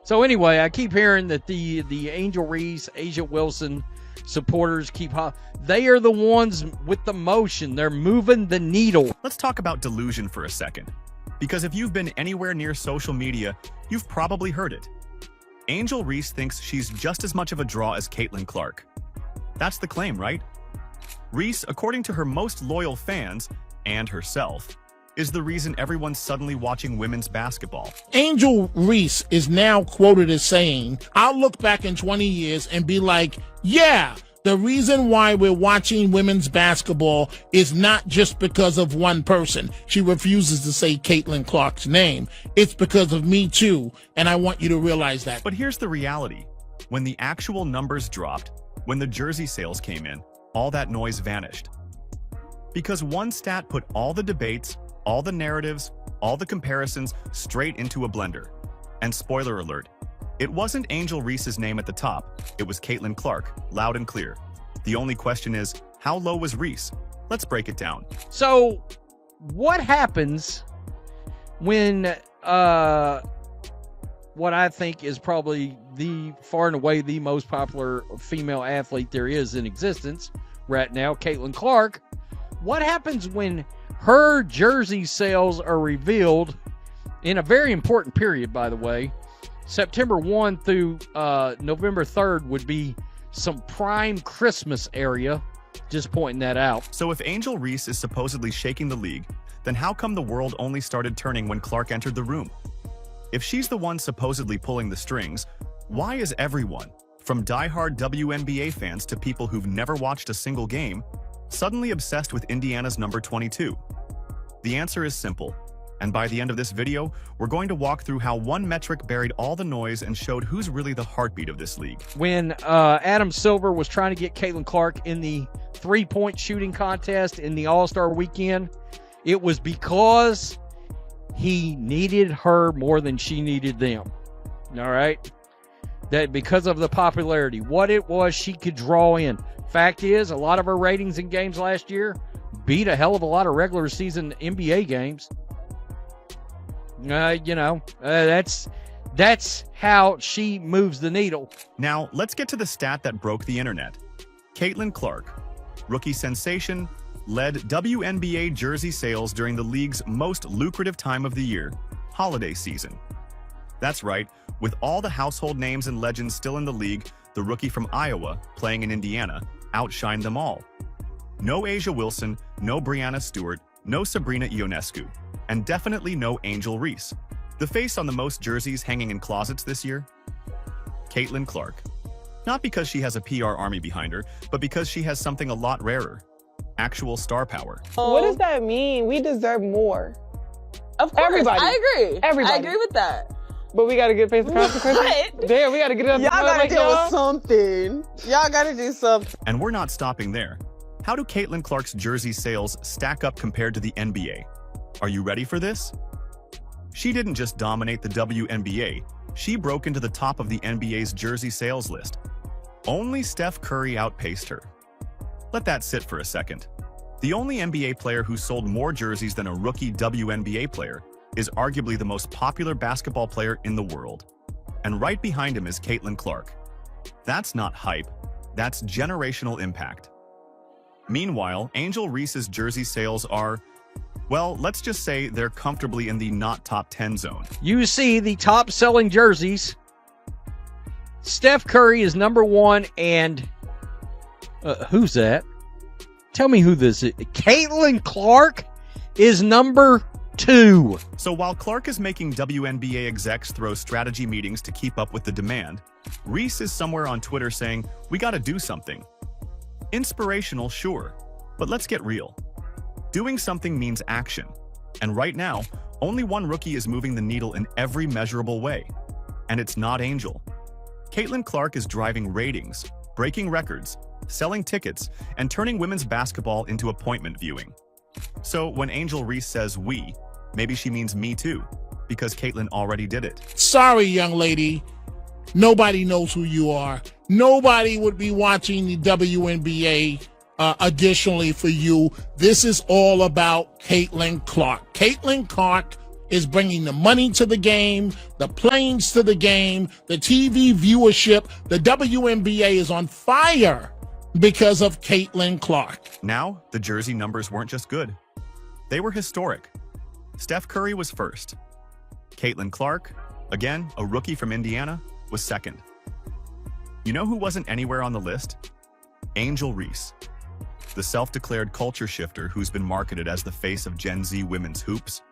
So anyway, I keep hearing that the Angel Reese, Asia Wilson supporters they are the ones with the motion. They're moving the needle. Let's talk about delusion for a second. Because if you've been anywhere near social media, you've probably heard it. Angel Reese thinks she's just as much of a draw as Caitlin Clark. That's the claim, right? Reese, according to her most loyal fans, and herself, is the reason everyone's suddenly watching women's basketball. Angel Reese is now quoted as saying, I'll look back in 20 years and be like, yeah, the reason why we're watching women's basketball is not just because of one person. She refuses to say Caitlin Clark's name. It's because of me too, and I want you to realize that. But here's the reality. When the actual numbers dropped, when the jersey sales came in, all that noise vanished. Because one stat put all the debates, all the narratives, all the comparisons straight into a blender. And spoiler alert, it wasn't Angel Reese's name at the top, it was Caitlin Clark, loud and clear. The only question is, how low was Reese? Let's break it down. So, what happens when what I think is probably the far and away the most popular female athlete there is in existence right now, Caitlin Clark, what happens when her jersey sales are revealed in a very important period, by the way? September 1 through November 3rd would be some prime Christmas area. Just pointing that out. So if Angel Reese is supposedly shaking the league, then how come the world only started turning when Clark entered the room? If she's the one supposedly pulling the strings, why is everyone, from die-hard WNBA fans to people who've never watched a single game, suddenly obsessed with Indiana's number 22? The answer is simple, and by the end of this video, we're going to walk through how one metric buried all the noise and showed who's really the heartbeat of this league. When Adam Silver was trying to get Caitlin Clark in the three-point shooting contest in the All-Star weekend, it was because he needed her more than she needed them. All right? That because of the popularity, what it was she could draw in. Fact is, a lot of her ratings in games last year beat a hell of a lot of regular season NBA games. That's how she moves the needle. Now, let's get to the stat that broke the internet. Caitlin Clark, rookie sensation, led WNBA jersey sales during the league's most lucrative time of the year, holiday season. That's right, with all the household names and legends still in the league, the rookie from Iowa, playing in Indiana, outshined them all. No Asia Wilson, no Brianna Stewart, no Sabrina Ionescu, and definitely no Angel Reese. The face on the most jerseys hanging in closets this year? Caitlin Clark. Not because she has a PR army behind her, but because she has something a lot rarer. Actual star power. What does that mean? We deserve more. Of course, Everybody. I agree. Everybody. I agree with that. But we gotta get face the consequences. What? Damn, we gotta get it up. Y'all gotta like, deal with something. Y'all gotta do something. And we're not stopping there. How do Caitlin Clark's jersey sales stack up compared to the NBA? Are you ready for this? She didn't just dominate the WNBA, she broke into the top of the NBA's jersey sales list. Only Steph Curry outpaced her. Let that sit for a second. The only NBA player who sold more jerseys than a rookie WNBA player is arguably the most popular basketball player in the world. And right behind him is Caitlin Clark. That's not hype, that's generational impact. Meanwhile, Angel Reese's jersey sales are, well, let's just say they're comfortably in the not top 10 zone. You see the top selling jerseys. Steph Curry is number one, and who's that? Tell me who this is. Caitlin Clark is number 2. So while Clark is making WNBA execs throw strategy meetings to keep up with the demand, Reese is somewhere on Twitter saying, we gotta do something. Inspirational, sure, but let's get real. Doing something means action, and right now, only one rookie is moving the needle in every measurable way, and it's not Angel. Caitlin Clark is driving ratings, breaking records, selling tickets, and turning women's basketball into appointment viewing. So when Angel Reese says we, maybe she means me too, because Caitlin already did it. Sorry, young lady. Nobody knows who you are. Nobody would be watching the WNBA additionally for you. This is all about Caitlin Clark. Caitlin Clark is bringing the money to the game, the planes to the game, the TV viewership. The WNBA is on fire because of Caitlin Clark. Now, the jersey numbers weren't just good. They were historic. Steph Curry was first. Caitlin Clark, again, a rookie from Indiana, was second. You know who wasn't anywhere on the list? Angel Reese, the self-declared culture shifter who's been marketed as the face of Gen Z women's hoops.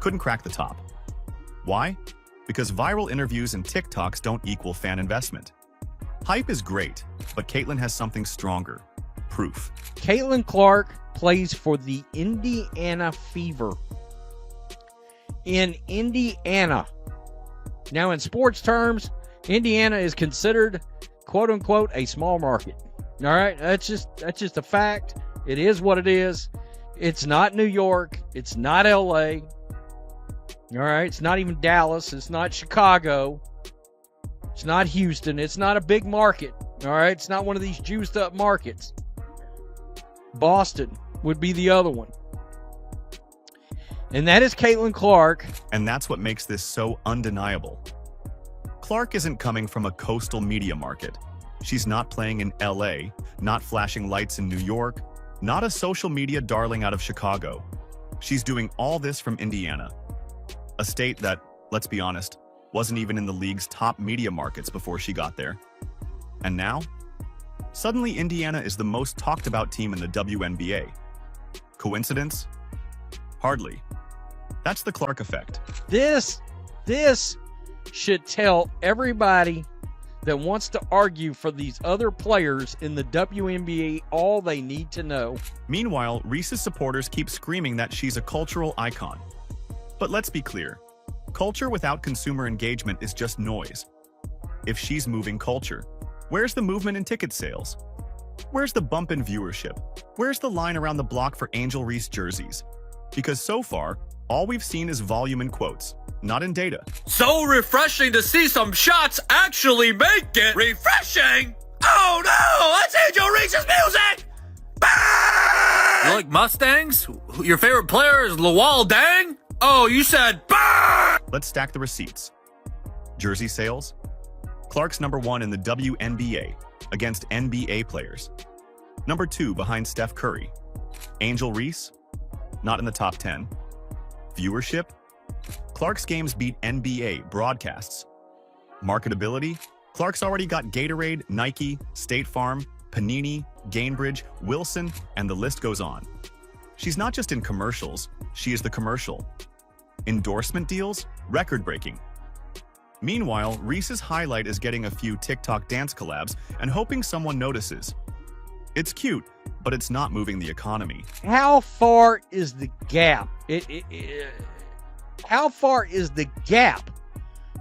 Couldn't crack the top. Why? Because viral interviews and TikToks don't equal fan investment. Hype is great, but Caitlin has something stronger. Proof. Caitlin Clark plays for the Indiana Fever. In Indiana. Now, in sports terms, Indiana is considered, quote unquote, a small market. All right, that's just a fact. It is what it is. It's not New York. It's not LA. All right, it's not even Dallas. It's not Chicago. It's not Houston. It's not a big market. All right, it's not one of these juiced up markets. Boston would be the other one. And that is Caitlin Clark. And that's what makes this so undeniable. Clark isn't coming from a coastal media market. She's not playing in LA, not flashing lights in New York, not a social media darling out of Chicago. She's doing all this from Indiana, a state that, let's be honest, wasn't even in the league's top media markets before she got there. And now, suddenly Indiana is the most talked about team in the WNBA. Coincidence? Hardly. That's the Clark effect. This should tell everybody that wants to argue for these other players in the WNBA all they need to know. Meanwhile, Reese's supporters keep screaming that she's a cultural icon. But let's be clear, culture without consumer engagement is just noise. If she's moving culture, where's the movement in ticket sales? Where's the bump in viewership? Where's the line around the block for Angel Reese jerseys? Because so far, all we've seen is volume in quotes, not in data. So refreshing to see some shots actually make it refreshing! Oh no, that's Angel Reese's music! Bang! You like Mustangs? Your favorite player is Lawal Dang? Oh, you said bang! Let's stack the receipts. Jersey sales. Clark's number 1 in the WNBA against NBA players. Number 2 behind Steph Curry. Angel Reese, not in the top 10. Viewership. Clark's games beat NBA broadcasts. Marketability. Clark's already got Gatorade, Nike, State Farm, Panini, Gainbridge, Wilson, and the list goes on. She's not just in commercials, she is the commercial. Endorsement deals, record-breaking. Meanwhile, Reese's highlight is getting a few TikTok dance collabs and hoping someone notices. It's cute, but it's not moving the economy. How far is the gap? How far is the gap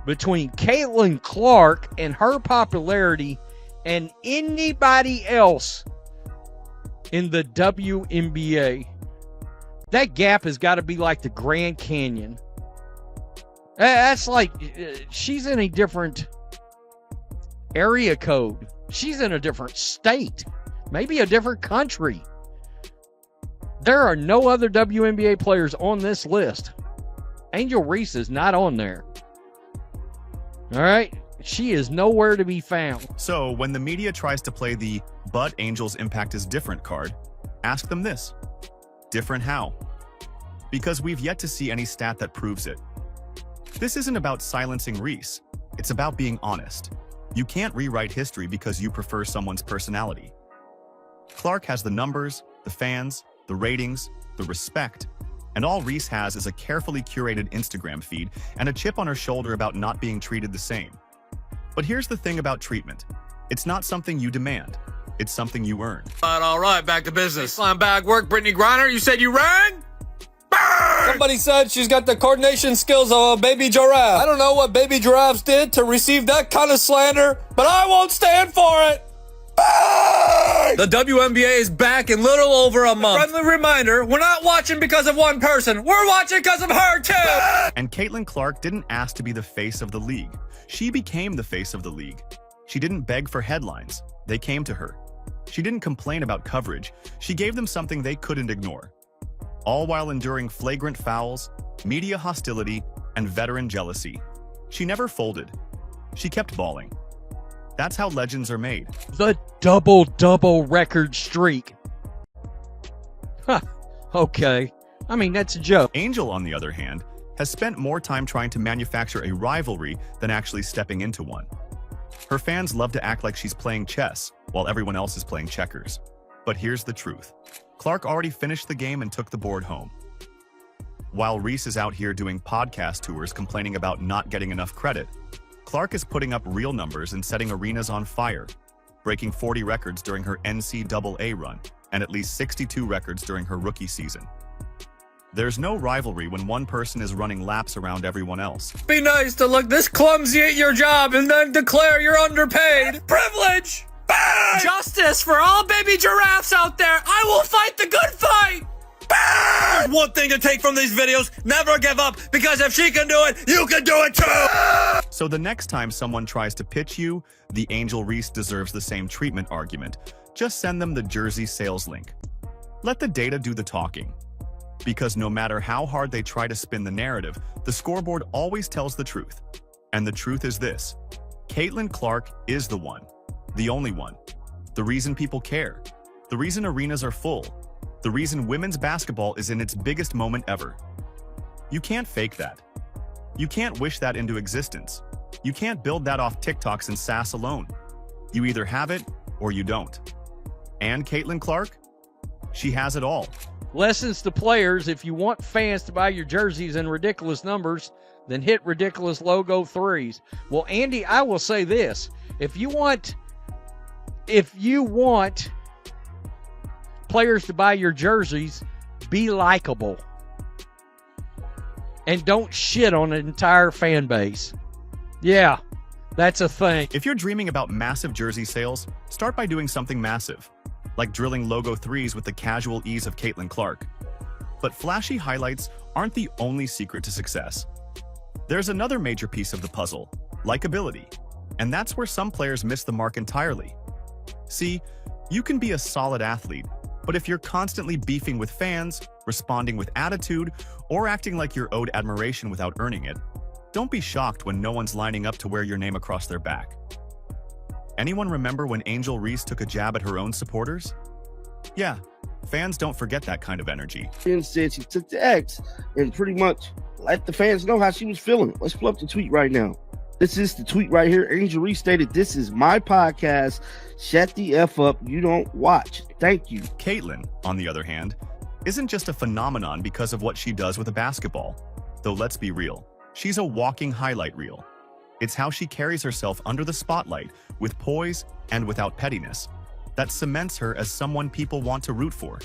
between Caitlin Clark and her popularity and anybody else in the WNBA? That gap has got to be like the Grand Canyon. That's like she's in a different area code. She's in a different state, maybe a different country. There are no other WNBA players on this list. Angel Reese is not on there. All right? She is nowhere to be found. So when the media tries to play the "but Angel's impact is different" card, ask them this. Different how? Because we've yet to see any stat that proves it. This isn't about silencing Reese. It's about being honest. You can't rewrite history because you prefer someone's personality. Clark has the numbers, the fans, the ratings, the respect, and all Reese has is a carefully curated Instagram feed and a chip on her shoulder about not being treated the same. But here's the thing about treatment. It's not something you demand. It's something you earn. All right, back to business. Slam bag work, Brittany Griner. You said you rang? Bang! Somebody said she's got the coordination skills of a baby giraffe. I don't know what baby giraffes did to receive that kind of slander, but I won't stand for it. Bang! The WNBA is back in little over a month. Friendly reminder, we're not watching because of one person. We're watching because of her, too. And Caitlin Clark didn't ask to be the face of the league. She became the face of the league. She didn't beg for headlines. They came to her. She didn't complain about coverage. She gave them something they couldn't ignore. all while enduring flagrant fouls, media hostility, and veteran jealousy. She never folded. She kept balling. That's how legends are made. The double record streak. Huh. Okay. I mean, that's a joke. Angel, on the other hand, has spent more time trying to manufacture a rivalry than actually stepping into one. Her fans love to act like she's playing chess while everyone else is playing checkers. But here's the truth. Clark already finished the game and took the board home. While Reese is out here doing podcast tours complaining about not getting enough credit, Clark is putting up real numbers and setting arenas on fire, breaking 40 records during her NCAA run and at least 62 records during her rookie season. There's no rivalry when one person is running laps around everyone else. Be nice to look this clumsy at your job and then declare you're underpaid. Privilege! Bang! Justice for all baby giraffes out there. I will fight the good fight. Bang! One thing to take from these videos, never give up, because if she can do it, you can do it too! So the next time someone tries to pitch you the Angel Reese deserves the same treatment argument, just send them the jersey sales link. Let the data do the talking. Because no matter how hard they try to spin the narrative, the scoreboard always tells the truth. And the truth is this: Caitlin Clark is the one, the only one, the reason people care, the reason arenas are full, the reason women's basketball is in its biggest moment ever. You can't fake that. You can't wish that into existence. You can't build that off TikToks and sass alone. You either have it or you don't. And Caitlin Clark? She has it all. Lessons to players: if you want fans to buy your jerseys in ridiculous numbers, then hit ridiculous logo threes. Well, Andy, I will say this. If you want players to buy your jerseys, be likable. And don't shit on an entire fan base. Yeah, that's a thing. If you're dreaming about massive jersey sales, start by doing something massive, like drilling logo threes with the casual ease of Caitlin Clark. But flashy highlights aren't the only secret to success. There's another major piece of the puzzle: likability. And that's where some players miss the mark entirely. See, you can be a solid athlete, but if you're constantly beefing with fans, responding with attitude, or acting like you're owed admiration without earning it, don't be shocked when no one's lining up to wear your name across their back. Anyone remember when Angel Reese took a jab at her own supporters? Yeah, fans don't forget that kind of energy. And said she took the X and pretty much let the fans know how she was feeling. Let's pull up the tweet right now. This is the tweet right here. Angel Reese stated, "This is my podcast. Shut the F up. You don't watch. Thank you." Caitlin, on the other hand, isn't just a phenomenon because of what she does with a basketball. Though let's be real, she's a walking highlight reel. It's how she carries herself under the spotlight with poise and without pettiness that cements her as someone people want to root for.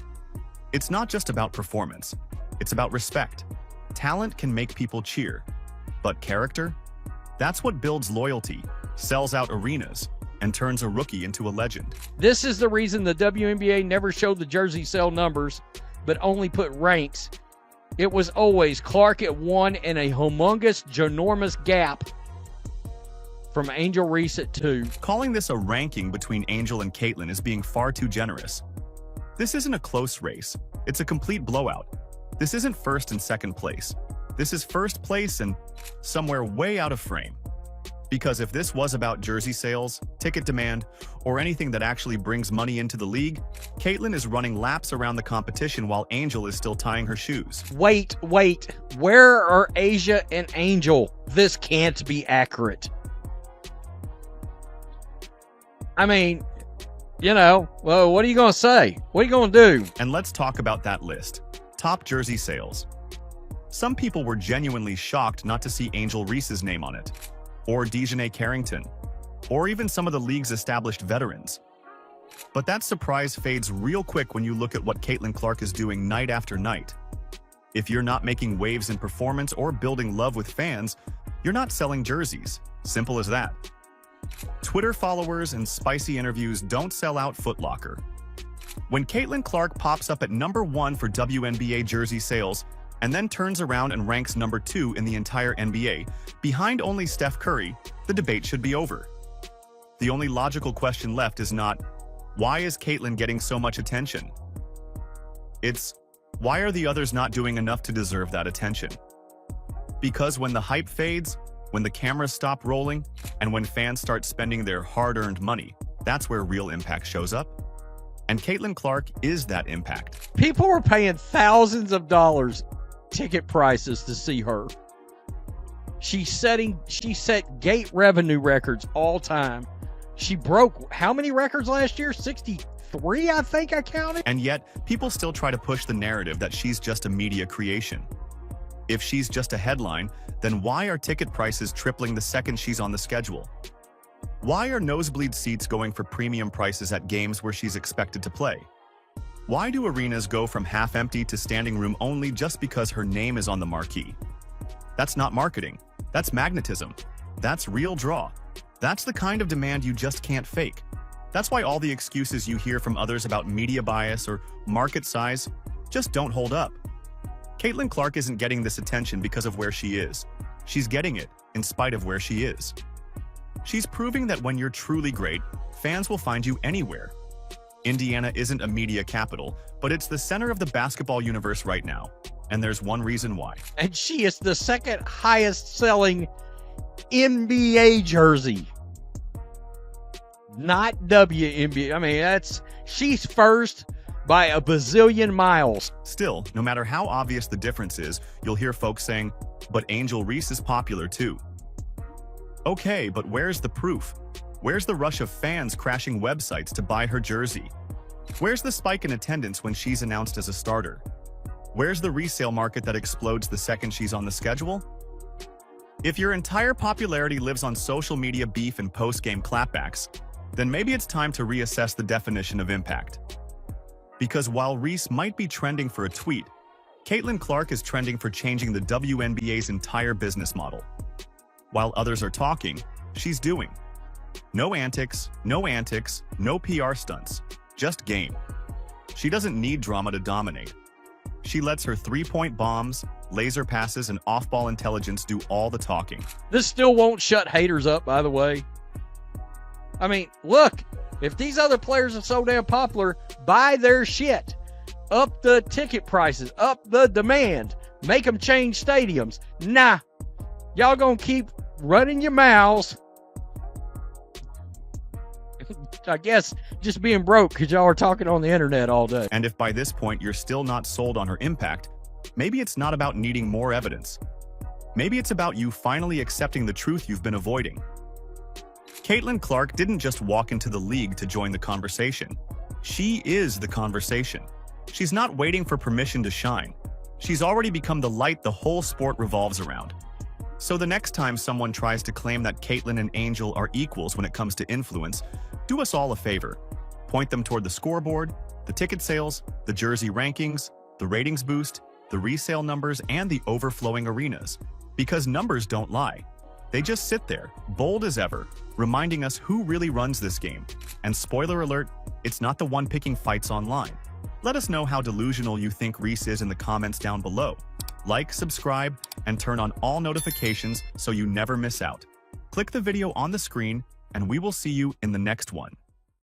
It's not just about performance. It's about respect. Talent can make people cheer, but character? That's what builds loyalty, sells out arenas, and turns a rookie into a legend. This is the reason the WNBA never showed the jersey sale numbers, but only put ranks. It was always Clark at 1 and a humongous, ginormous gap from Angel Reese at 2. Calling this a ranking between Angel and Caitlin is being far too generous. This isn't a close race. It's a complete blowout. This isn't first and second place. This is first place and somewhere way out of frame. Because if this was about jersey sales, ticket demand, or anything that actually brings money into the league, Caitlin is running laps around the competition while Angel is still tying her shoes. Wait. Where are Asia and Angel? This can't be accurate. I mean, well, what are you going to say? What are you going to do? And let's talk about that list. Top jersey sales. Some people were genuinely shocked not to see Angel Reese's name on it, or Dejanay Carrington, or even some of the league's established veterans. But that surprise fades real quick when you look at what Caitlin Clark is doing night after night. If you're not making waves in performance or building love with fans, you're not selling jerseys. Simple as that. Twitter followers and spicy interviews don't sell out Foot Locker. When Caitlin Clark pops up at number 1 for WNBA jersey sales, and then turns around and ranks number 2 in the entire NBA, behind only Steph Curry, the debate should be over. The only logical question left is not, why is Caitlin getting so much attention? It's, Why are the others not doing enough to deserve that attention? Because when the hype fades, when the cameras stop rolling, and when fans start spending their hard-earned money, that's where real impact shows up. And Caitlin Clark is that impact. People were paying thousands of dollars ticket prices to see her. She set gate revenue records all time. She broke how many records last year? 63, I think I counted. And yet, people still try to push the narrative that she's just a media creation. If she's just a headline, then why are ticket prices tripling the second she's on the schedule? Why are nosebleed seats going for premium prices at games where she's expected to play? Why do arenas go from half-empty to standing room only just because her name is on the marquee? That's not marketing. That's magnetism. That's real draw. That's the kind of demand you just can't fake. That's why all the excuses you hear from others about media bias or market size just don't hold up. Caitlin Clark isn't getting this attention because of where she is. She's getting it in spite of where she is. She's proving that when you're truly great, fans will find you anywhere. Indiana isn't a media capital, but it's the center of the basketball universe right now. And there's one reason why. And she is the second highest selling NBA jersey. Not WNBA. I mean, she's first by a bazillion miles. Still, no matter how obvious the difference is, you'll hear folks saying, but Angel Reese is popular too. Okay, but where's the proof? Where's the rush of fans crashing websites to buy her jersey? Where's the spike in attendance when she's announced as a starter? Where's the resale market that explodes the second she's on the schedule? If your entire popularity lives on social media beef and post-game clapbacks, then maybe it's time to reassess the definition of impact. Because while Reese might be trending for a tweet, Caitlin Clark is trending for changing the WNBA's entire business model. While others are talking, she's doing. No antics, no PR stunts, just game. She doesn't need drama to dominate. She lets her three-point bombs, laser passes, and off-ball intelligence do all the talking. This still won't shut haters up, by the way. I mean, look, if these other players are so damn popular, buy their shit. Up the ticket prices, up the demand, make them change stadiums. Nah, y'all gonna keep running your mouths. I guess just being broke because y'all are talking on the internet all day. And if by this point you're still not sold on her impact, maybe it's not about needing more evidence. Maybe it's about you finally accepting the truth you've been avoiding. Caitlin Clark didn't just walk into the league to join the conversation. She is the conversation. She's not waiting for permission to shine. She's already become the light the whole sport revolves around. So the next time someone tries to claim that Caitlin and Angel are equals when it comes to influence, do us all a favor. Point them toward the scoreboard, the ticket sales, the jersey rankings, the ratings boost, the resale numbers, and the overflowing arenas. Because numbers don't lie. They just sit there, bold as ever, reminding us who really runs this game. And spoiler alert, it's not the one picking fights online. Let us know how delusional you think Reese is in the comments down below. Like, subscribe, and turn on all notifications so you never miss out. Click the video on the screen, and we will see you in the next one.